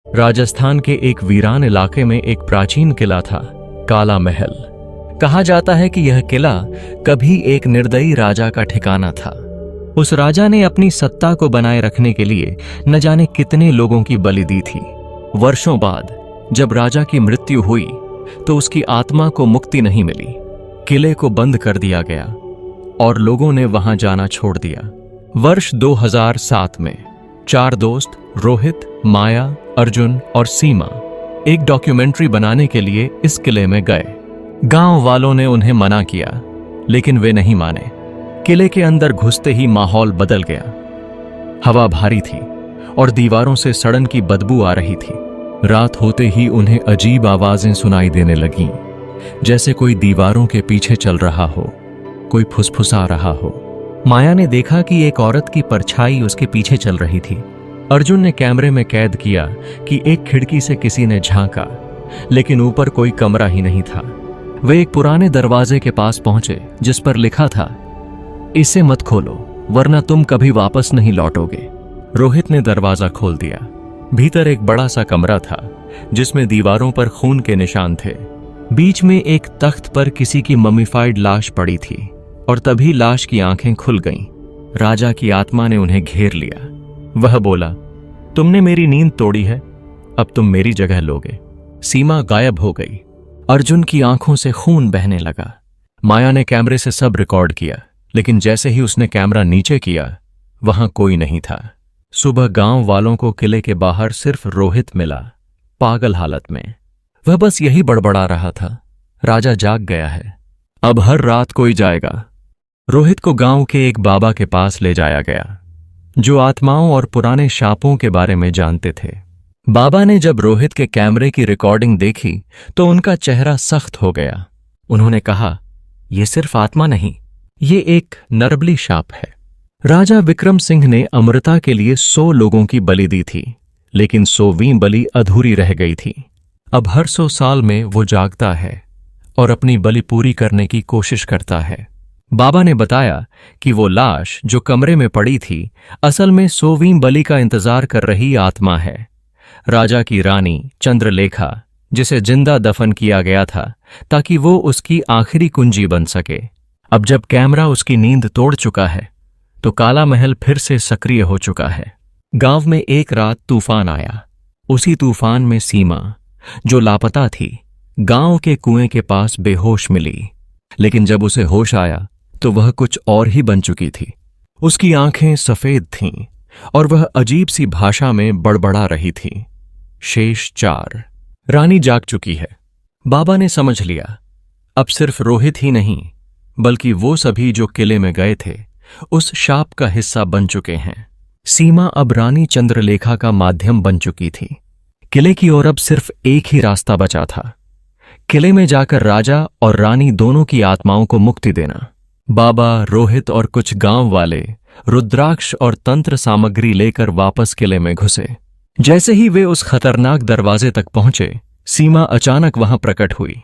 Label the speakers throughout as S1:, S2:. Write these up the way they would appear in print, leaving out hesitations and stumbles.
S1: राजस्थान के एक वीरान इलाके में एक प्राचीन किला था, काला महल। कहा जाता है कि यह किला कभी एक निर्दयी राजा का ठिकाना था। उस राजा ने अपनी सत्ता को बनाए रखने के लिए न जाने कितने लोगों की बलि दी थी। वर्षों बाद जब राजा की मृत्यु हुई तो उसकी आत्मा को मुक्ति नहीं मिली। किले को बंद कर दिया गया और लोगों ने वहां जाना छोड़ दिया। वर्ष 2007 में 4 दोस्त रोहित, माया, अर्जुन और सीमा एक डॉक्यूमेंट्री बनाने के लिए इस किले में गए। गांव वालों ने उन्हें मना किया, लेकिन वे नहीं माने। किले के अंदर घुसते ही माहौल बदल गया। हवा भारी थी और दीवारों से सड़न की बदबू आ रही थी। रात होते ही उन्हें अजीब आवाजें सुनाई देने लगीं, जैसे कोई दीवारों के पीछे चल रहा हो, कोई फुसफुसा रहा हो। माया ने देखा कि एक औरत की परछाई उसके पीछे चल रही थी। अर्जुन ने कैमरे में कैद किया कि एक खिड़की से किसी ने झांका, लेकिन ऊपर कोई कमरा ही नहीं था। वे एक पुराने दरवाजे के पास पहुंचे जिस पर लिखा था, इसे मत खोलो वरना तुम कभी वापस नहीं लौटोगे। रोहित ने दरवाजा खोल दिया। भीतर एक बड़ा सा कमरा था जिसमें दीवारों पर खून के निशान थे। बीच में एक तख्त पर किसी की मम्मीफाइड लाश पड़ी थी और तभी लाश की आंखें खुल गईं। राजा की आत्मा ने उन्हें घेर लिया। वह बोला, तुमने मेरी नींद तोड़ी है, अब तुम मेरी जगह लोगे। सीमा गायब हो गई। अर्जुन की आंखों से खून बहने लगा। माया ने कैमरे से सब रिकॉर्ड किया, लेकिन जैसे ही उसने कैमरा नीचे किया वहां कोई नहीं था। सुबह गांव वालों को किले के बाहर सिर्फ रोहित मिला, पागल हालत में। वह बस यही बड़बड़ा रहा था, राजा जाग गया है, अब हर रात कोई जाएगा। रोहित को गांव के एक बाबा के पास ले जाया गया, जो आत्माओं और पुराने शापों के बारे में जानते थे। बाबा ने जब रोहित के कैमरे की रिकॉर्डिंग देखी तो उनका चेहरा सख्त हो गया। उन्होंने कहा, यह सिर्फ आत्मा नहीं, ये एक नरबली शाप है। राजा विक्रम सिंह ने अमृता के लिए 100 लोगों की बलि दी थी, लेकिन 100वीं बलि अधूरी रह गई थी। अब हर 100 साल में वो जागता है और अपनी बलि पूरी करने की कोशिश करता है। बाबा ने बताया कि वो लाश जो कमरे में पड़ी थी असल में 100वीं बलि का इंतजार कर रही आत्मा है। राजा की रानी चंद्रलेखा, जिसे जिंदा दफन किया गया था ताकि वो उसकी आखिरी कुंजी बन सके। अब जब कैमरा उसकी नींद तोड़ चुका है तो काला महल फिर से सक्रिय हो चुका है। गांव में एक रात तूफान आया। उसी तूफान में सीमा, जो लापता थी, गांव के कुएं के पास बेहोश मिली। लेकिन जब उसे होश आया तो वह कुछ और ही बन चुकी थी। उसकी आंखें सफेद थीं और वह अजीब सी भाषा में बड़बड़ा रही थी। शेष 4। रानी जाग चुकी है। बाबा ने समझ लिया, अब सिर्फ रोहित ही नहीं बल्कि वो सभी जो किले में गए थे उस शाप का हिस्सा बन चुके हैं। सीमा अब रानी चंद्रलेखा का माध्यम बन चुकी थी। किले की ओर अब सिर्फ एक ही रास्ता बचा था, किले में जाकर राजा और रानी दोनों की आत्माओं को मुक्ति देना। बाबा, रोहित और कुछ गांव वाले रुद्राक्ष और तंत्र सामग्री लेकर वापस किले में घुसे। जैसे ही वे उस खतरनाक दरवाजे तक पहुंचे, सीमा अचानक वहां प्रकट हुई,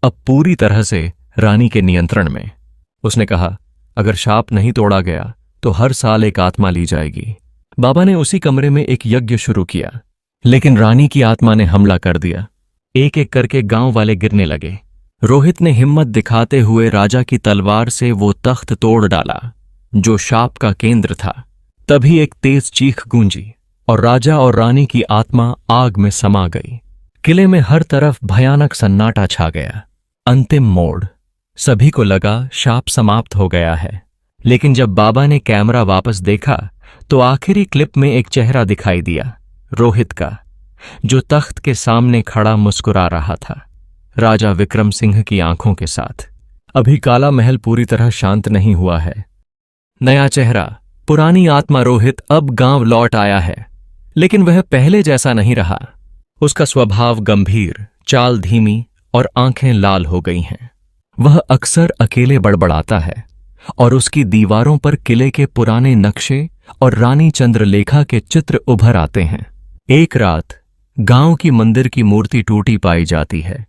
S1: अब पूरी तरह से रानी के नियंत्रण में। उसने कहा, अगर शाप नहीं तोड़ा गया तो हर साल एक आत्मा ली जाएगी। बाबा ने उसी कमरे में एक यज्ञ शुरू किया, लेकिन रानी की आत्मा ने हमला कर दिया। एक एक करके गांव वाले गिरने लगे। रोहित ने हिम्मत दिखाते हुए राजा की तलवार से वो तख्त तोड़ डाला जो शाप का केंद्र था। तभी एक तेज चीख गूंजी और राजा और रानी की आत्मा आग में समा गई। किले में हर तरफ भयानक सन्नाटा छा गया। अंतिम मोड़। सभी को लगा शाप समाप्त हो गया है, लेकिन जब बाबा ने कैमरा वापस देखा तो आखिरी क्लिप में एक चेहरा दिखाई दिया, रोहित का, जो तख्त के सामने खड़ा मुस्कुरा रहा था, राजा विक्रम सिंह की आंखों के साथ। अभी काला महल पूरी तरह शांत नहीं हुआ है। नया चेहरा, पुरानी आत्मा रोहित अब गांव लौट आया है, लेकिन वह पहले जैसा नहीं रहा। उसका स्वभाव गंभीर, चाल धीमी और आंखें लाल हो गई हैं। वह अक्सर अकेले बड़बड़ाता है और उसकी दीवारों पर किले के पुराने नक्शे और रानी चंद्रलेखा के चित्र उभर आते हैं। एक रात गांव की मंदिर की मूर्ति टूटी पाई जाती है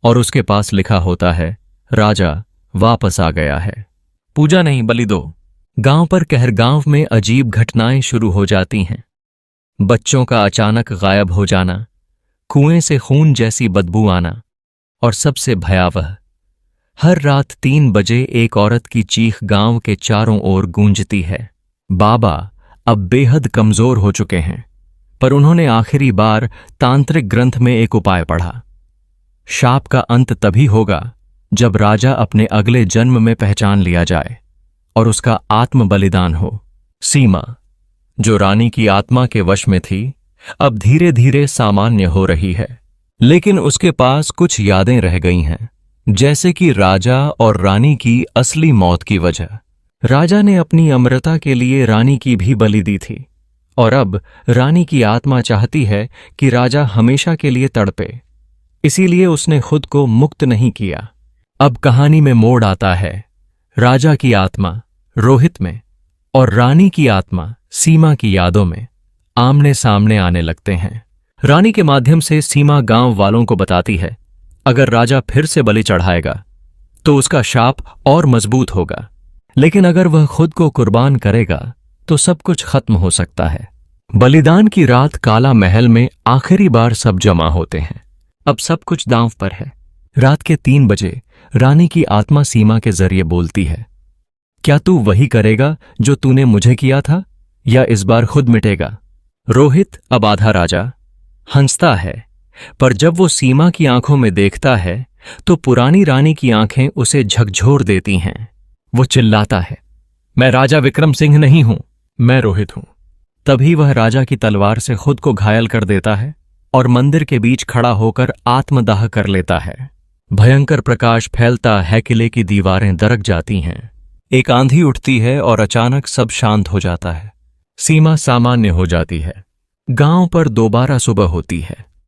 S1: और उसके पास लिखा होता है, राजा वापस आ गया है, पूजा नहीं बलि दो। गांव पर कहरगांव में अजीब घटनाएं शुरू हो जाती हैं। बच्चों का अचानक गायब हो जाना, कुएं से खून जैसी बदबू आना, और सबसे भयावह, हर रात 3 बजे एक औरत की चीख गांव के चारों ओर गूंजती है। बाबा अब बेहद कमजोर हो चुके हैं, पर उन्होंने आखिरी बार तांत्रिक ग्रंथ में एक उपाय पढ़ा। शाप का अंत तभी होगा जब राजा अपने अगले जन्म में पहचान लिया जाए और उसका आत्म बलिदान हो। सीमा, जो रानी की आत्मा के वश में थी, अब धीरे धीरे सामान्य हो रही है, लेकिन उसके पास कुछ यादें रह गई हैं, जैसे कि राजा और रानी की असली मौत की वजह। राजा ने अपनी अमरता के लिए रानी की भी बलि दी थी, और अब रानी की आत्मा चाहती है कि राजा हमेशा के लिए तड़पे, इसीलिए उसने खुद को मुक्त नहीं किया। अब कहानी में मोड़ आता है। राजा की आत्मा रोहित में और रानी की आत्मा सीमा की यादों में आमने सामने आने लगते हैं। रानी के माध्यम से सीमा गांव वालों को बताती है, अगर राजा फिर से बलि चढ़ाएगा तो उसका शाप और मजबूत होगा, लेकिन अगर वह खुद को कुर्बान करेगा तो सब कुछ खत्म हो सकता है। बलिदान की रात काला महल में आखिरी बार सब जमा होते हैं। अब सब कुछ दांव पर है। रात के 3 बजे रानी की आत्मा सीमा के जरिए बोलती है, क्या तू वही करेगा जो तूने मुझे किया था, या इस बार खुद मिटेगा? रोहित, अब आधा राजा, हंसता है, पर जब वो सीमा की आंखों में देखता है तो पुरानी रानी की आंखें उसे झकझोर देती हैं। वो चिल्लाता है, मैं राजा विक्रम सिंह नहीं हूं, मैं रोहित हूं। तभी वह राजा की तलवार से खुद को घायल कर देता है और मंदिर के बीच खड़ा होकर आत्मदाह कर लेता है। भयंकर प्रकाश फैलता है, किले की दीवारें दरक जाती हैं। एक आंधी उठती है और अचानक सब शांत हो जाता है। सीमा सामान्य हो जाती है। गांव पर दोबारा सुबह होती है।